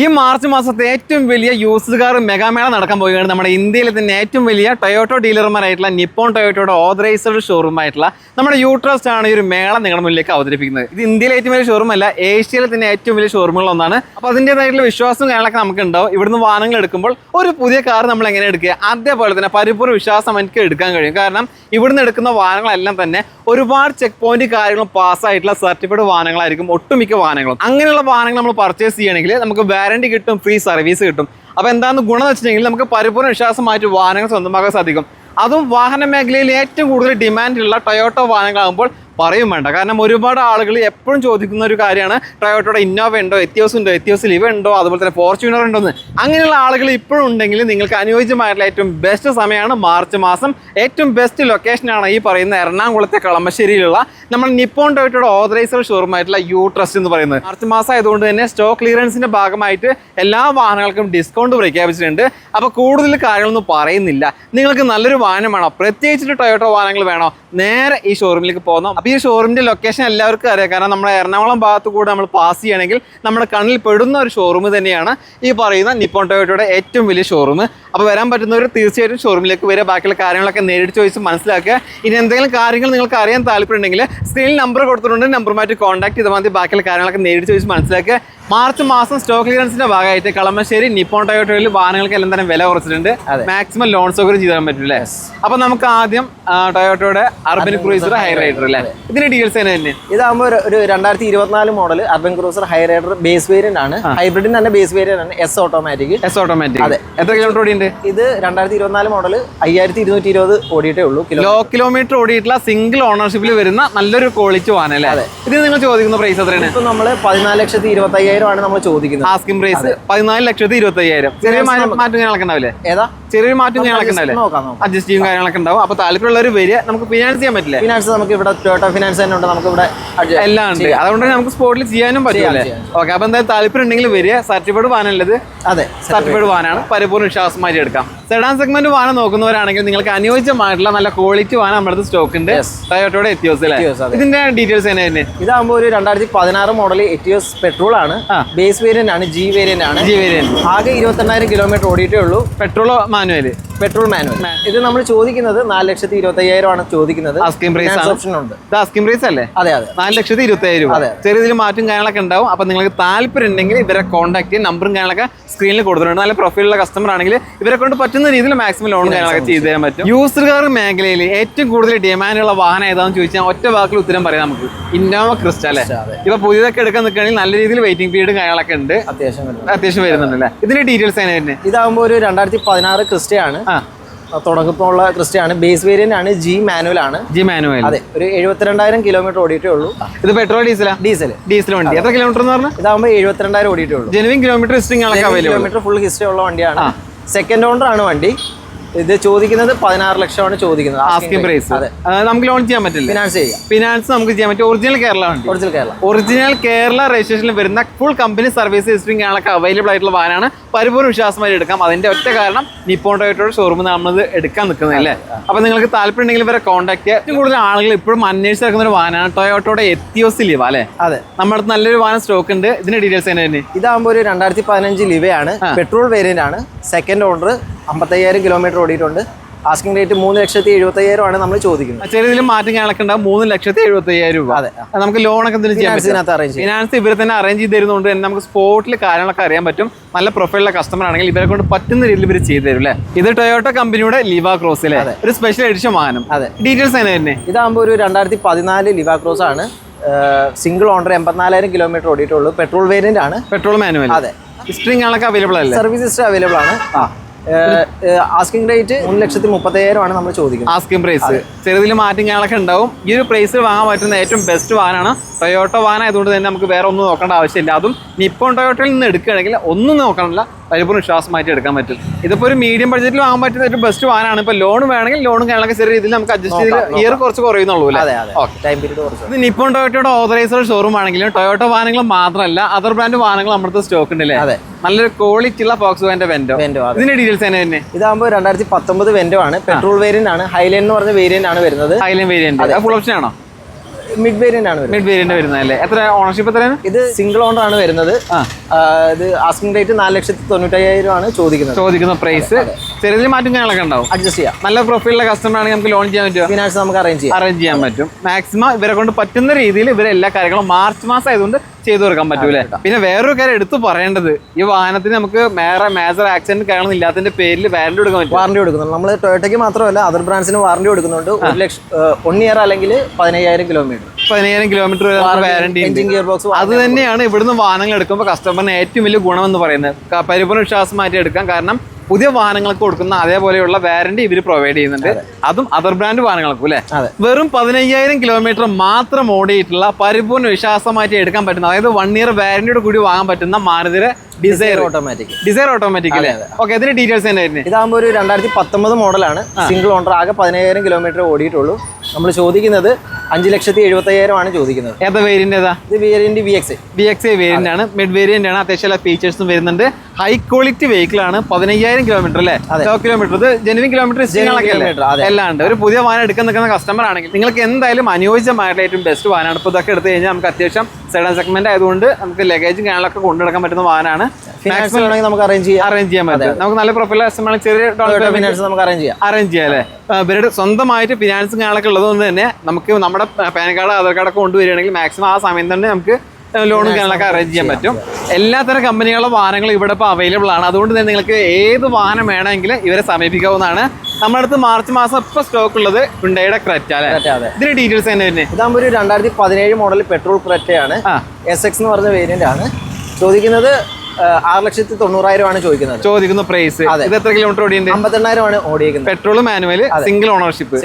ഈ മാർച്ച് മാസത്തെ ഏറ്റവും വലിയ യൂസ്ഡ് കാർ മെഗാമേള നടക്കാൻ പോവുകയാണ്. നമ്മുടെ ഇന്ത്യയിലെ തന്നെ ഏറ്റവും വലിയ ടൊയോട്ടോ ഡീലർമാരായിട്ടുള്ള നിപ്പോൺ ടൊയോട്ടോയുടെ ഓതറൈസ്ഡ് ഷോറൂം ആയിട്ടുള്ള നമ്മുടെ യൂട്രസ്റ്റ് ആണ് ഈ ഒരു മേള നിങ്ങളുടെ മുന്നിലേക്ക് അവതരിപ്പിക്കുന്നത്. ഇത് ഇന്ത്യയിലെ ഏറ്റവും വലിയ ഷോറൂം അല്ല, ഏഷ്യയിലെ തന്നെ ഏറ്റവും വലിയ ഷോറൂമുകളൊന്നാണ്. അപ്പോൾ അതിൻ്റെതായിട്ടുള്ള വിശ്വാസവും കാര്യങ്ങളൊക്കെ നമുക്ക് ഉണ്ടാവും. ഇവിടുന്ന് വാഹനങ്ങൾ എടുക്കുമ്പോൾ ഒരു പുതിയ കാർ നമ്മൾ എങ്ങനെ എടുക്കുക, അതേപോലെ തന്നെ പരിപൂർണ്ണ വിശ്വാസം എനിക്ക് എടുക്കാൻ കഴിയും. കാരണം ഇവിടുന്ന് എടുക്കുന്ന വാഹനങ്ങളെല്ലാം തന്നെ ഒരുപാട് ചെക്ക് പോയിന്റ് കാര്യങ്ങളും പാസ്സായിട്ടുള്ള സർട്ടിഫൈഡ് വാഹനങ്ങളായിരിക്കും ഒട്ടുമിക്ക വാഹനങ്ങളും. അങ്ങനെയുള്ള വാഹനങ്ങൾ നമ്മൾ പർച്ചേസ് ചെയ്യണമെങ്കിൽ നമുക്ക് വാറണ്ടി കിട്ടും, ഫ്രീ സർവീസ് കിട്ടും. അപ്പോൾ എന്താണെന്ന് ഗുണം എന്ന് വെച്ചിട്ടുണ്ടെങ്കിൽ നമുക്ക് പരിപൂർണ്ണ വിശ്വാസമായിട്ട് വാഹനങ്ങൾ സ്വന്തമാക്കാൻ സാധിക്കും. അതും വാഹന മേഖലയിൽ ഏറ്റവും കൂടുതൽ ഡിമാൻഡുള്ള ടൊയോട്ടോ വാഹനങ്ങളാകുമ്പോൾ പറയും വേണ്ട. കാരണം ഒരുപാട് ആളുകൾ എപ്പോഴും ചോദിക്കുന്ന ഒരു കാര്യമാണ് ടൊയോട്ടോയുടെ ഇന്നോവ ഉണ്ടോ, എത്തിയോസ് ഉണ്ടോ, എത്തിയോസ് ലിവ ഉണ്ടോ, അതുപോലെ തന്നെ ഫോർച്യൂണർ ഉണ്ടോ എന്ന്. അങ്ങനെയുള്ള ആളുകൾ ഇപ്പോഴും ഉണ്ടെങ്കിൽ നിങ്ങൾക്ക് അനുയോജ്യമായിട്ടുള്ള ഏറ്റവും ബെസ്റ്റ് സമയമാണ് മാർച്ച് മാസം. ഏറ്റവും ബെസ്റ്റ് ലൊക്കേഷനാണ് ഈ പറയുന്ന എറണാകുളത്തെ കളമശ്ശേരിയിലുള്ള നമ്മുടെ നിപ്പോൺ ടൊയോട്ടോയുടെ ഓതറൈസ്ഡ് ഷോറൂം ആയിട്ടുള്ള യൂട്രസ്റ്റ് എന്ന് പറയുന്നത്. മാർച്ച് മാസം ആയതുകൊണ്ട് തന്നെ സ്റ്റോക്ക് ക്ലിയറൻസിന്റെ ഭാഗമായിട്ട് എല്ലാ വാഹനങ്ങൾക്കും ഡിസ്കൗണ്ട് പ്രഖ്യാപിച്ചിട്ടുണ്ട്. അപ്പോൾ കൂടുതൽ കാര്യങ്ങളൊന്നും പറയുന്നില്ല. നിങ്ങൾക്ക് നല്ലൊരു വാഹനം വേണോ, പ്രത്യേകിച്ചിട്ട് ടൊയോട്ടോ വാഹനങ്ങൾ വേണോ, നേരെ ഈ ഷോറൂമിലേക്ക് പോകണം. അപ്പോൾ ഈ ഷോറൂമിന്റെ ലൊക്കേഷൻ എല്ലാവർക്കും അറിയാം. കാരണം നമ്മുടെ എറണാകുളം ഭാഗത്ത് കൂടെ നമ്മൾ പാസ് ചെയ്യണമെങ്കിൽ നമ്മുടെ കണ്ണിൽ പെടുന്ന ഒരു ഷോറൂം തന്നെയാണ് ഈ പറയുന്ന നിപ്പോൺ ടൊയോട്ടോയുടെ ഏറ്റവും വലിയ ഷോറൂം. അപ്പോൾ വരാൻ പറ്റുന്നവർ തീർച്ചയായിട്ടും ഷോറൂമിലേക്ക് വരിക, ബാക്കിയുള്ള കാര്യങ്ങളൊക്കെ നേരിട്ട് ചോദിച്ച് മനസ്സിലാക്കുക. ഇനി എന്തെങ്കിലും കാര്യങ്ങൾ നിങ്ങൾക്ക് അറിയാൻ താല്പര്യമുണ്ടെങ്കിൽ സ്ക്രീനിൽ നമ്പർ കൊടുത്തിട്ടുണ്ട്, നമ്പറുമായിട്ട് കോൺടാക്ട് ചെയ്താൽ മതി. ബാക്കിയുള്ള കാര്യങ്ങളൊക്കെ നേരിട്ട് ചോദിച്ച് മനസ്സിലാക്കുക. മാർച്ച് മാസം സ്റ്റോക്ക് ക്ലിയറൻസിന്റെ ഭാഗമായിട്ട് കളമശ്ശേരി നിപ്പോൺ ടൊയോട്ടോയിൽ വാഹനങ്ങൾക്ക് എല്ലാം തന്നെ വില കുറച്ചിട്ടുണ്ട്. മാക്സിമം ലോൺ സൗകര്യം ചെയ്തു തരാൻ പറ്റും അല്ലേ? അപ്പോൾ നമുക്ക് ആദ്യം ടൊയോട്ടോയുടെ അർബൻ ക്രൂസർ ഹൈ റൈഡർ അല്ലേ, ഇതിന്റെ ഡീറ്റെയിൽസ് തന്നെ. ഇതാകുമ്പോൾ ഒരു 2024 model urban cruiser high rider base variant ആണ്. ഹൈബ്രിഡിന് തന്നെ ബേസ് വേരിയന്റ് ആണ്, എസ് ഓട്ടോമാറ്റിക്. അതെ. എത്ര കിലോമീറ്റർ ഓടിയുണ്ട് ഇത്? 2024 മോഡൽ 5220 ഓടിയിട്ടേ ഉള്ളൂ. ലോ കിലോമീറ്റർ ഓടിയിട്ടുള്ള സിംഗിൾ ഓണർഷിപ്പിൽ വരുന്ന നല്ലൊരു ക്വാളിറ്റി വാഹനം അല്ലേ? ഇത് നിങ്ങൾ ചോദിക്കുന്ന പ്രൈസ് എത്രയാണ്? ഇപ്പൊ നമ്മള് 14,25,000 ആണ് നമ്മൾ ചോദിക്കുന്നത്. Asking price 14,25,000. ചെറിയ മാറ്റം കാര്യങ്ങളൊക്കെ ഉണ്ടാവില്ലേ? ഏതാ ചെറിയൊരു മാറ്റം കാര്യങ്ങളൊക്കെ ഉണ്ടാവില്ലേ? അഡ്ജസ്റ്റ് ചെയ്യും കാര്യങ്ങളൊക്കെ ഉണ്ടാവും. അപ്പോൾ താല്പര്യമുള്ളവർ വരിക. നമുക്ക് ഫിനാൻസ് ചെയ്യാൻ പറ്റില്ല? ഫിനാൻസ് നമുക്ക് ഇവിടെ ടൊയോട്ടോ ഫിനാൻസ് തന്നെ ഉണ്ട്, നമുക്ക് ഇവിടെ എല്ലാം ഉണ്ട്. അതുകൊണ്ട് നമുക്ക് സ്പോട്ടിൽ ചെയ്യാനും പറ്റുമല്ലേ? ഓക്കെ. അപ്പോൾ എന്തായാലും താല്പര്യം ഉണ്ടെങ്കിൽ വരിക. സർട്ടിഫൈഡ് വാഹനമുള്ളത്? അതെ, സർട്ടിഫൈഡ് വാഹനമാണ്. പരിപൂർണ്ണ വിശ്വാസമായിട്ട് എടുക്കാം. സെഡാൻ സെഗ്മെന്റ് വാഹനം നോക്കുന്നവരാണെങ്കിൽ നിങ്ങൾക്ക് അനുയോജ്യമായിട്ടുള്ള നല്ല ക്വാളിറ്റി വാഹനം നമ്മുടെ സ്റ്റോക്ക് ഉണ്ട്. ടൊയോട്ടോയുടെ എത്തിയോസ് അല്ലേ? ഇതിന്റെ ഡീറ്റെയിൽസ് തന്നെ. ഇതാകുമ്പോൾ ഒരു 2016 മോഡൽ എത്തിയോസ് പെട്രോൾ ആണ്. ബേസ് വേരിയന്റ് ആണ്, ജി വേരിയന്റ് ആണ്. ആകെ 28,000 കിലോമീറ്റർ ഓടിയിട്ടേ ഉള്ളൂ. പെട്രോൾ മാനുവൽ ഇത് നമ്മൾ ചോദിക്കുന്നത് 4,25,000 ആണ് ചോദിക്കുന്നത്. ഓപ്ഷൻ ഉണ്ട്. ആസ്കിംഗ് പ്രൈസ് അല്ലേ? അതെ അതെ, 4,20,000. ചെറിയ ഇതിൽ മാറ്റും കാര്യങ്ങളൊക്കെ ഉണ്ടാവും. അപ്പൊ നിങ്ങൾക്ക് താല്പര്യം ഉണ്ടെങ്കിൽ ഇവരെ കോൺടാക്ട് ചെയ്യും. നമ്പറും കാര്യങ്ങളൊക്കെ സ്ക്രീനിൽ കൊടുത്തിട്ടുണ്ട്. നല്ല പ്രൊഫൈലുള്ള കസ്റ്റമർ ആണെങ്കിൽ ഇവരെ കൊണ്ട് പറ്റുന്ന രീതിയിൽ മാക്സിമം ലോൺ കാര്യങ്ങളൊക്കെ ചെയ്തു തരാൻ പറ്റും. യൂസ്ഡ് കാർ മേഖലയിൽ ഏറ്റവും കൂടുതൽ ഡിമാൻഡുള്ള വാഹനം ഏതാണെന്ന് ചോദിച്ചാൽ ഒറ്റ വാക്കിൽ ഉത്തരം പറയാം നമുക്ക്, ഇന്നോവ ക്രിസ്റ്റ അല്ലേ? ഇപ്പൊ പുതിയതൊക്കെ എടുക്കാൻ നിൽക്കുകയാണെങ്കിൽ നല്ല രീതിയിൽ വെയിറ്റിംഗ് പീരീഡ് കാര്യങ്ങളൊക്കെ ഉണ്ട്, അത്യാവശ്യം വരുന്നുണ്ട് അല്ലേ? ഇതിന്റെ ഡീറ്റെയിൽസ് തന്നെ. ഇതാകുമ്പോൾ ഒരു 2016 ക്രിസ്റ്റയാണ്, തുടങ്ങുമ്പോൾ ക്രിസ്റ്റയാണ്. ബേസ് വേരിയന്റ് ആണ്, ജി മാനുവൽ ആണ്. അതെ, ഒരു 72,000 കിലോമീറ്റർ ഓടിയിട്ടേ ഉള്ളൂ. ഇത് പെട്രോൾ ഡീസൽ വണ്ടി. എത്ര കിലോമീറ്റർ എന്ന് പറഞ്ഞാൽ? ഇതാകുമ്പോൾ 72,000 ഓടിയിട്ടേ ഉള്ളൂ. Genuine kilometre kilometre full history ഉള്ള വണ്ടിയാണ്. സെക്കൻഡ് ഓണർ ആണ് വണ്ടി. ഇത് ചോദിക്കുന്നത് 16 ലക്ഷമാണ് ചോദിക്കുന്നത്. Asking price. നമുക്ക് ലോൺ ചെയ്യാൻ പറ്റില്ല? ഫിനാൻസ് നമുക്ക് ചെയ്യാൻ പറ്റും. ഒറിജിനൽ കേരള രജിസ്ട്രേഷനിൽ വരുന്ന ഫുൾ കമ്പനി സർവീസ് ഹിസ്റ്ററിംഗ് ആളൊക്കെ അവൈലബിൾ ആയിട്ടുള്ള വാഹനമാണ്. പരിപൂർണ്ണ വിശ്വാസമായി എടുക്കാം. അതിന്റെ ഒറ്റ കാരണം നിപ്പോൺ ടൊയോട്ടോയുടെ ഷോറൂമിൽ നമ്മളിത് എടുക്കാൻ നിൽക്കുന്നതല്ലേ? അപ്പൊ നിങ്ങൾക്ക് താല്പര്യം ഉണ്ടെങ്കിൽ ഇവരെ കോൺടാക്ട് ചെയ്യുക. ഏറ്റവും കൂടുതൽ ആളുകൾ ഇപ്പോഴും അന്വേഷിച്ച് നടക്കുന്ന ഒരു വാഹനമാണ് ടൊയോട്ടോയുടെ എത്തിയോസ് ലിവ അല്ലേ? അതെ, നമ്മുടെ അടുത്ത് നല്ലൊരു വാഹനം സ്റ്റോക്ക് ഉണ്ട്. ഇതിന്റെ ഡീറ്റെയിൽസ് തന്നെ. ഇതാകുമ്പോൾ ഒരു 2015 ലിവയാണ്, പെട്രോൾ വേരിയന്റ് ആണ്. സെക്കൻഡ് ഓണർ, 55,000 കിലോമീറ്റർ ഓടിയിട്ടുണ്ട്. ആസ്കിംഗ് റേറ്റ് 3,75,000 ആണ് നമ്മൾ ചോദിക്കുന്നത്. ചെറിയ ഇതിൽ മാറ്റം കാണൊക്കെ ഉണ്ടാവും. 3,75,000 രൂപ. അതെ, നമുക്ക് ലോണൊക്കെ ഫിനാൻസ് ഇവർ തന്നെ അറേഞ്ച് ചെയ്ത് തരുന്നതുകൊണ്ട് തന്നെ നമുക്ക് സ്പോട്ടിൽ കാര്യങ്ങളൊക്കെ അറിയാൻ പറ്റും. നല്ല പ്രൊഫൈലുള്ള കസ്റ്റമർ ആണെങ്കിൽ ഇവരെ കൊണ്ട് പറ്റുന്ന രീതിയിൽ ഇവർ ചെയ്തു തരും അല്ലേ? ഇത് ടൊയോട്ടോ കമ്പനിയുടെ ലിവ ക്രോസ് അല്ലേ? ഒരു സ്പെഷ്യൽ എഡിഷൻ വാഹനം. അതെ, ഡീറ്റെയിൽസ് തന്നെ. ഇതാകുമ്പോൾ ഒരു 2014 ലിവ ക്രോസ് ആണ്. സിംഗിൾ ഓണർ, 84,000 കിലോമീറ്റർ ഓടിയിട്ടുള്ളൂ. പെട്രോൾ വേരിയന്റ് ആണ്, പെട്രോൾ മാനുവൽ. അതെ, ഹിസ്റ്ററിംഗ് ആളൊക്കെ അവൈലബിൾ അല്ലേ? സർവീസ് ഹിസ്റ്ററി അവൈലബിൾ ആണ്. ആസ്കിംഗ് റേറ്റ് 3,30,000 ആണ് നമ്മൾ ചോദിക്കുന്നത്. Asking price. ചെറുതിൽ മാറ്റം കാര്യങ്ങളൊക്കെ ഉണ്ടാവും. ഈ ഒരു പ്രൈസിൽ വാങ്ങാൻ പറ്റുന്ന ഏറ്റവും ബെസ്റ്റ് വാഹനമാണ്. ടൊയോട്ടോ വാഹനം ആയതുകൊണ്ട് തന്നെ നമുക്ക് വേറെ ഒന്നും നോക്കേണ്ട ആവശ്യമില്ല. അതും നിപ്പോൺ ടൊയോട്ടോയിൽ നിന്ന് എടുക്കുകയാണെങ്കിൽ ഒന്നും നോക്കണമില്ല, പരിപൂർണ്ണ വിശ്വാസമായിട്ട് എടുക്കാൻ പറ്റും. ഇതിപ്പോൾ ഒരു മീഡിയം ബഡ്ജറ്റിൽ വാങ്ങാൻ പറ്റുന്ന ഏറ്റവും ബെസ്റ്റ് വാഹനമാണ്. ഇപ്പോൾ ലോൺ വേണമെങ്കിൽ ലോണും കാര്യങ്ങളൊക്കെ ചെറിയ രീതിയിൽ നമുക്ക് അഡ്ജസ്റ്റ് ചെയ്ത് ഇയർ കുറച്ച് കുറയുന്നുള്ളൂ അല്ലേ? ഇത് നിപ്പോൺ ടൊയോട്ടോയുടെ ഓതറൈസ്ഡ് ഷോറൂം ആണെങ്കിലും ടൊയോട്ടോ വാഹനങ്ങൾ മാത്രമല്ല അതർ ബ്രാൻഡ് വാഹനങ്ങൾ നമ്മുടെ സ്റ്റോക്ക് ഉണ്ട് അല്ലേ? നല്ലൊരു ക്വാളിറ്റി ഉള്ള ഫോക്സ്വാഗന്റെ വെന്റോ. ഇതിന്റെ ഡീറ്റെയിൽസ് തന്നെ. ഇതാകുമ്പോൾ 2019 വെന്റോ ആണ്, പെട്രോൾ വേരിയന്റ് ആണ്. ഹൈലൈൻ എന്ന് പറഞ്ഞ വേരിയന്റ് ആണ് വരുന്നത്. ഹൈലൈൻ വേരിയന്റ് ഫുൾ ഓപ്ഷൻ ആണോ? മിഡ് വേരിയന്റ് ആണ് മിഡ് വേരിയന്റ് വരുന്നതല്ലേ? എത്ര ഓണർഷിപ്പ് എത്രയാണ്? ഇത് സിംഗിൾ ഓണർ ആണ് വരുന്നത്. ഇത് ആസ്കിംഗ് റേറ്റ് 4,95,000 ആണ് ചോദിക്കുന്ന പ്രൈസ്. ചെറിയ മാറ്റം കാര്യങ്ങളൊക്കെ ഉണ്ടാവും, അഡ്ജസ്റ്റ് ചെയ്യാം. നല്ല പ്രൊഫൈലുള്ള കസ്റ്റമർ ആണെങ്കിൽ നമുക്ക് ലോൺ ചെയ്യാൻ പറ്റും, ഫിനാൻസ് നമുക്ക് അറേഞ്ച് ചെയ്യാൻ പറ്റും. മാക്സിമം ഇവരെ കൊണ്ട് പറ്റുന്ന രീതിയിൽ ഇവരെ എല്ലാ കാര്യങ്ങളും മാർച്ച് മാസം ആയതുകൊണ്ട് ചെയ്തു കൊടുക്കാൻ പറ്റൂലേ. പിന്നെ വേറൊരു കാര്യം എടുത്തു പറയേണ്ടത്, ഈ വാഹനത്തിന് നമുക്ക് മേജർ ആക്സിഡന്റ് കാരണം ഇല്ലാത്തതിന്റെ പേരിൽ വാറന്റി കൊടുക്കാൻ പറ്റും. വാറന്റി കൊടുക്കുന്നുണ്ട്. നമ്മൾ ടൊയോട്ടയ്ക്ക് മാത്രമല്ല അതർ ബ്രാൻഡ്സിന് വാറന്റി കൊടുക്കുന്നുണ്ട്. 1 ഇയർ അല്ലെങ്കിൽ 15,000 കിലോമീറ്റർ. 15,000 kilometre warranty. അത് തന്നെയാണ് ഇവിടുന്ന് വാഹനങ്ങൾ എടുക്കുമ്പോൾ കസ്റ്റമറിന് ഏറ്റവും വലിയ ഗുണമെന്ന് പറയുന്നത്. പരിപൂർണ്ണ വിശ്വാസം മാറ്റി എടുക്കാം. കാരണം പുതിയ വാഹനങ്ങൾക്ക് കൊടുക്കുന്ന അതേപോലെയുള്ള വാറന്റി ഇവർ പ്രൊവൈഡ് ചെയ്യുന്നുണ്ട്, അതും അതർ ബ്രാൻഡ് വാഹനങ്ങൾക്കും അല്ലേ. വെറും 15,000 കിലോമീറ്റർ മാത്രം ഓടിയിട്ടുള്ള പരിപൂർണ്ണ വിശ്വാസമായിട്ട് എടുക്കാൻ പറ്റുന്ന, അതായത് 1 ഇയർ വാറന്റിയോട് കൂടി വാങ്ങാൻ പറ്റുന്ന മാരുതിയുടെ ഡിസൈർ ഓട്ടോമാറ്റിക് അല്ലേ? ഓക്കെ, അതിന്റെ ഡീറ്റെയിൽസ് തന്നെ. ഇതാകുമ്പോൾ ഒരു 2019 മോഡലാണ്. സിംഗിൾ ഓണർ, ആകെ 15,000 കിലോമീറ്റർ ഓടിയിട്ടുള്ളൂ. നമ്മൾ ചോദിക്കുന്നത് 5,70,000 ആണ് ചോദിക്കുന്നത്. ഏതാ വേരിയന്റ്? ഏതാ ഇത് വേരിയന്റ് VXI വേരിയന്റ് ആണ്, മിഡ് വേരിയന്റ് ആണ്. അത്യാവശ്യം എല്ലാ ഫീച്ചേഴ്സും വരുന്നുണ്ട്. ഹൈ ക്വാളിറ്റി വെഹിക്കിൾ ആണ്. 15,000 കിലോമീറ്റർ അല്ലേ? കിലോമീറ്റർ, ഇത് ജെനുവിൻ കിലോമീറ്റർ എല്ലാം ഉണ്ട്. ഒരു പുതിയ വാഹനം എടുക്കാൻ നിൽക്കുന്ന കസ്റ്റമർ ആണെങ്കിൽ നിങ്ങൾക്ക് എന്തായാലും അനുയോജ്യമായിട്ടുള്ള ഏറ്റവും ബെസ്റ്റ് വാഹനമാണ്. ഇപ്പോൾ ഇതൊക്കെ എടുത്തു കഴിഞ്ഞാൽ നമുക്ക് അത്യാവശ്യം സെഡൻ സെഗ്മെന്റ് ആയതുകൊണ്ട് നമുക്ക് ലഗേജും കാര്യങ്ങളൊക്കെ കൊണ്ടുനടക്കാൻ പറ്റുന്ന വാഹനമാണ്. നമുക്ക് അറേഞ്ച് ചെയ്യാൻ പറ്റും. നമുക്ക് നല്ല പ്രൊഫൈൽ കസ്റ്റമർ ചെറിയ ഫിനാൻസ് നമുക്ക് അറേഞ്ച് ചെയ്യാം അല്ലേ? ഇവരുടെ സ്വന്തമായിട്ട് ഫിനാൻസും കാര്യങ്ങളൊക്കെ ഉള്ളതുകൊണ്ട് തന്നെ നമുക്ക് നമ്മുടെ പാൻ കാർഡ് ആധാർ കാർഡൊക്കെ കൊണ്ടുവരികയാണെങ്കിൽ മാക്സിമം ആ സമയം തന്നെ നമുക്ക് ലോണും കാര്യങ്ങളൊക്കെ അറേഞ്ച് ചെയ്യാൻ പറ്റും. എല്ലാത്തരം കമ്പനികളുടെ വാഹനങ്ങൾ ഇവിടെ ഇപ്പോൾ അവൈലബിൾ ആണ്. അതുകൊണ്ട് തന്നെ നിങ്ങൾക്ക് ഏത് വാഹനം വേണമെങ്കിലും ഇവരെ സമീപിക്കാവുന്നതാണ്. നമ്മുടെ അടുത്ത് മാർച്ച് മാസം ഇപ്പോൾ സ്റ്റോക്ക് ഉള്ളത് ഹ്യുണ്ടായിയുടെ ക്രെറ്റ അല്ലേ? ഇതിന്റെ ഡീറ്റെയിൽസ് തന്നെ വരുന്നത്. ഇതാകുമ്പോൾ ഒരു 2017 മോഡൽ പെട്രോൾ ക്രെറ്റയാണ്. SX എന്ന് പറഞ്ഞ വേരിയന്റ് ആണ്. ചോദിക്കുന്നത് 6,90,000 ആണ് ചോദിക്കുന്ന പ്രൈസ്. ഇത് എത്ര കിലോമീറ്റർ ഓടിയുണ്ട്? 58,000 ആണ് ഓടിയിരിക്കുന്നത്. Petrol manual, single ownership,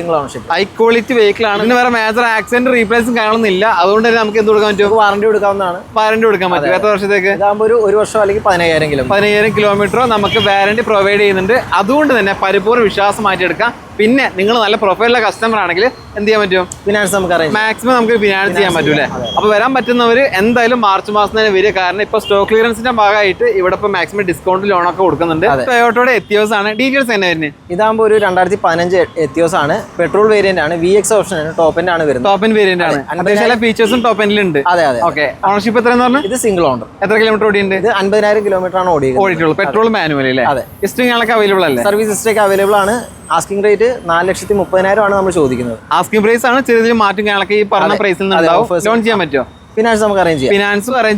high quality vehicle ആണ്. പിന്നെ വേറെ മേജർ ആക്സിഡന്റ് റീപ്ലേസും കാണുന്നില്ല. അതുകൊണ്ട് തന്നെ നമുക്ക് എന്ത് കൊടുക്കാൻ പറ്റും? വാറന്റി കൊടുക്കാവുന്നതാണ്. വാറന്റി കൊടുക്കാൻ പറ്റും. എത്ര വർഷത്തേക്ക്? ഇതാകുമ്പോൾ ഒരു വർഷം അല്ലെങ്കിൽ 15,000 കിലോമീറ്റർ നമുക്ക് വാറന്റി പ്രൊവൈഡ് ചെയ്യുന്നുണ്ട്. അതുകൊണ്ട് തന്നെ പരിപൂർണ്ണ വിശ്വാസം മാറ്റിയെടുക്കാം. പിന്നെ നിങ്ങൾ നല്ല പ്രൊഫൈലുള്ള കസ്റ്റമർ ആണെങ്കിൽ എന്ത് ചെയ്യാൻ പറ്റും? ഫിനാൻസ് നമുക്ക് മാക്സിമം നമുക്ക് ഫിനാൻസ് ചെയ്യാൻ പറ്റൂലേ. അപ്പൊ വരാൻ പറ്റുന്നവർ എന്തായാലും മാർച്ച് മാസം തന്നെ വരിക. കാരണം ഇപ്പൊ സ്റ്റോക്ക് ക്ലിയറൻസിന്റെ ഭാഗമായിട്ട് ഇവിടെ ഇപ്പൊ മാക്സിമം ഡിസ്കൗണ്ട് ലോണൊക്കെ കൊടുക്കുന്നുണ്ട്. ടൊയോട്ടയുടെ എത്തിയോസ് ആണ്. ഡീറ്റെയിൽസ് തന്നെ വരുന്നത്. ഇതാകുമ്പോൾ ഒരു 2015 എത്തിയോസ് ആണ്. പെട്രോൾ വേരിയന്റ് ആണ്. VX ഓപ്ഷൻ ആണ്. ടോപ്പ് എൻഡ് ആണ് വരുന്നത്. ടോപ്പ് എൻഡ് വേരിയന്റ് ആണ്. അത്യാവശ്യം ഫീച്ചേഴ്സും ടോപ്പ് എൻഡിൽ ഉണ്ട്. ഓക്കെ, ഓണർഷിപ്പ് എത്രയെന്ന് പറഞ്ഞു? ഇത് സിംഗിൾ ഓണർ. എത്ര കിലോമീറ്റർ ഓടിയുണ്ട്? ഇത് 50,000 കിലോമീറ്റർ ആണ് ഓടിയിട്ടുള്ളൂ. പെട്രോൾ മാനുവൽ അല്ലേ? ഹിസ്റ്ററികളൊക്കെ അവൈലബിൾ അല്ലേ? സർവീസ് ഹിസ്റ്ററി അവൈലബിൾ ആണ്. ആസ്കിംഗ് റേറ്റ് 4,30,000 ആണ് നമ്മൾ ചോദിക്കുന്നത്. ആസ്കിംഗ് പ്രൈസ് ആണ്. ചെറിയ മാറ്റം കാണാനൊക്കെ ഈ പറഞ്ഞ പ്രൈസിൽ നിന്ന് ലോൺ ചെയ്യാൻ പറ്റുമോ? ഫിനാൻസ് നമുക്ക് അറേഞ്ച്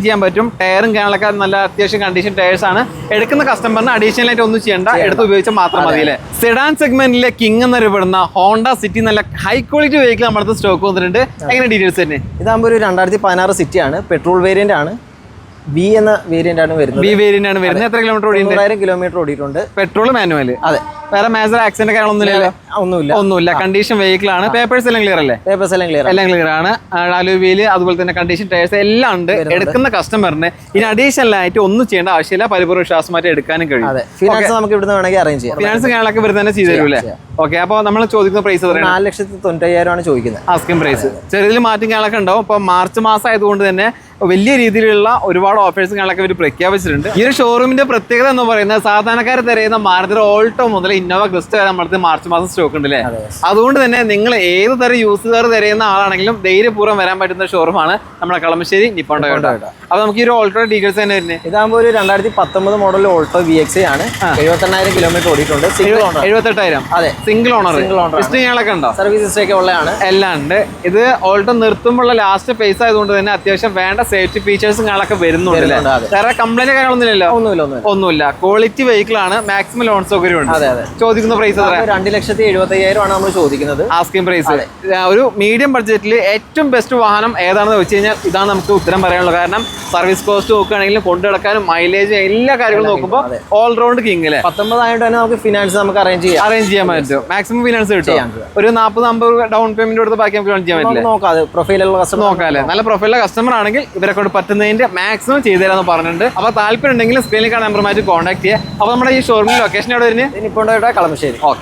ചെയ്യാൻ പറ്റും. ടയറും കാണാനൊക്കെ നല്ല അത്യാവശ്യം കണ്ടീഷൻ ടയേഴ്സ് ആണ്. എടുക്കുന്ന കസ്റ്റമറിന് അഡീഷണൽ ആയിട്ട് ഒന്നും ചെയ്യേണ്ട, എടുത്ത് ഉപയോഗിച്ചാൽ മാത്രം മതി അല്ലേ? സെഡാൻ സെഗ്മെന്റിലെ കിങ് എന്നറിയപ്പെടുന്ന ഹോണ്ട സിറ്റി നല്ല ഹൈ ക്വാളിറ്റി വെഹിക്കിൾ നമ്മുടെ അടുത്ത് സ്റ്റോക്ക് വന്നിട്ടുണ്ട്. എങ്ങനെ ഡീറ്റെയിൽസ് തന്നെ? ഇതാകുമ്പോൾ ഒരു 2016 സിറ്റി ആണ്. പെട്രോൾ വേരിയന്റ് ആണ്. B എന്ന വേരിയന്റ് ആണ് വരുന്നത്. എത്ര കിലോമീറ്റർ ഓടിയിട്ടുണ്ട്? 100,000 കിലോമീറ്റർ ഓടിയിട്ടുണ്ട്. Petrol manual. അതെ. വേറെ മേജർ ആക്സിഡന്റ് ഒന്നുമില്ല. കണ്ടീഷൻ വെഹിക്കിൾ ആണ്. പേപ്പേഴ്സ് എല്ലാം ക്ലിയർ അല്ലേ? എല്ലാം ക്ലിയർ ആണ്. അലോയ് വീല്, അതുപോലെ തന്നെ കണ്ടീഷൻ ടയേഴ്സ് എല്ലാം ഉണ്ട്. എടുക്കുന്ന കസ്റ്റമറിന് ഇനി അഡീഷണൽ ആയിട്ട് ഒന്നും ചെയ്യേണ്ട ആവശ്യമില്ല. പരിപൂർണ്ണ വിശ്വാസമായിട്ട് എടുക്കാനും കഴിയും. ഫിനാൻസ് നമുക്ക് ഇവിടുന്ന് വേണമെങ്കിൽ അറേഞ്ച് ചെയ്യാം. ഫിനാൻസ് കാര്യങ്ങളൊക്കെ ഇവർ തന്നെ ചെയ്തു തരൂല്ലേ? ഓക്കെ, അപ്പോൾ നമ്മൾ ചോദിക്കുന്ന പ്രൈസ് 4,90,000 ആണ് ചോദിക്കുന്നത്. Asking price. ചെറിയ മാറ്റം കാര്യങ്ങളൊക്കെ ഉണ്ടാവും. അപ്പോൾ മാർച്ച് മാസം ആയതുകൊണ്ട് തന്നെ വലിയ രീതിയിലുള്ള ഒരുപാട് ഓഫേഴ്സും കാര്യങ്ങളൊക്കെ ഇവർ പ്രഖ്യാപിച്ചിട്ടുണ്ട്. ഈ ഒരു ഷോറൂമിന്റെ പ്രത്യേകത എന്ന് പറയുന്നത് സാധാരണക്കാർ തിരയുന്ന മാരുതി ഓൾട്ടോ മുതൽ ഇന്നോവ ക്രിസ്റ്റ വരെ നമ്മുടെ മാർച്ച് മാസം സ്റ്റോക്ക് ഉണ്ട് അല്ലേ? അതുകൊണ്ട് തന്നെ നിങ്ങൾ ഏത് തരം യൂസുകാർ തിരയുന്ന ആളാണെങ്കിലും ധൈര്യപൂർവ്വം വരാൻ പറ്റുന്ന ഷോറൂമാണ് നമ്മുടെ കളമശ്ശേരി നിപ്പോൺ ടൊയോട്ട. അപ്പോൾ നമുക്ക് ഈ ഒരു ഓൾട്ടോ ഡീറ്റെയിൽസ് തന്നെ വരുന്നത്. ഇതാകുമ്പോൾ ഒരു 2019 മോഡൽ ഓൾട്ടോ VXI ആണ്. 78,000 കിലോമീറ്റർ ഓടിയിട്ടുണ്ട്. 78,000. അതെ, സിംഗിൾ ഓണർ. ഹിസ്റ്ററികളൊക്കെ ഉണ്ടോ? സർവീസ് ഹിസ്റ്ററി ഒക്കെ ഉള്ളതാണ്. എല്ലാം ഉണ്ട്. ഇത് ഓൾട്ടോ നിർത്തുമ്പോൾ ലാസ്റ്റ് ഫേസ് ആയതുകൊണ്ട് തന്നെ അത്യാവശ്യം വേണ്ട സേഫ്റ്റി ഫീച്ചേഴ്സും കാര്യങ്ങളൊക്കെ വരുന്നുണ്ട്. വേറെ കംപ്ലൈന്റ് കാര്യങ്ങളൊന്നുമില്ല. ഒന്നുമില്ല. ക്വാളിറ്റി വെഹിക്കിൾ ആണ്. മാക്സിമം ലോൺ സൗകര്യം ഉണ്ട്. ചോദിക്കുന്ന പ്രൈസ് 2,70,000 ആണ് നമ്മൾ ചോദിക്കുന്നത്. Asking price. ഒരു മീഡിയം ബഡ്ജറ്റിൽ ഏറ്റവും ബെസ്റ്റ് വാഹനം ഏതാണെന്ന് വെച്ച് കഴിഞ്ഞാൽ ഇതാണ് നമുക്ക് ഉത്തരം പറയാനുള്ളത്. കാരണം സർവീസ് കോസ്റ്റ് നോക്കുകയാണെങ്കിലും കൊണ്ടുനടക്കാനും മൈലേജ് എല്ലാ കാര്യങ്ങളും നോക്കുമ്പോൾ ഓൾറൗണ്ട് കിങ് അല്ലേ? 19,000 തന്നെ നമുക്ക് ഫിനാൻസ് നമുക്ക് അറേഞ്ച് ചെയ്യാൻ പറ്റും. മാക്സിമം ഫിനാൻസ് കിട്ടും. ഒരു 40-50 ഡൗൺ പേയ്മെന്റ് കൊടുത്ത് ബാക്കി നമുക്ക് ലോൺ ചെയ്യാൻ പറ്റില്ല. നോക്കാം, പ്രൊഫൈലുള്ള കസ്റ്റമർ നോക്കാം അല്ലേ? നല്ല പ്രൊഫൈലുള്ള കസ്റ്റമർ ആണെങ്കിൽ ഇവരെ കൊണ്ട് പറ്റുന്നതിന്റെ മാക്സിമം ചെയ്തു തരാമെന്ന് പറഞ്ഞിട്ടുണ്ട്. അപ്പോൾ താല്പര്യം ഉണ്ടെങ്കിൽ സ്ക്രീനിൽ കാണാൻ നമ്പറുമായിട്ട് കോൺടാക്ട് ചെയ്യുക. അപ്പോൾ നമ്മുടെ ഈ ഷോറൂമിൽ ലൊക്കേഷൻ എവിടെ വരുന്നത്? Nippon Toyota Kalamassery. ഓക്കെ.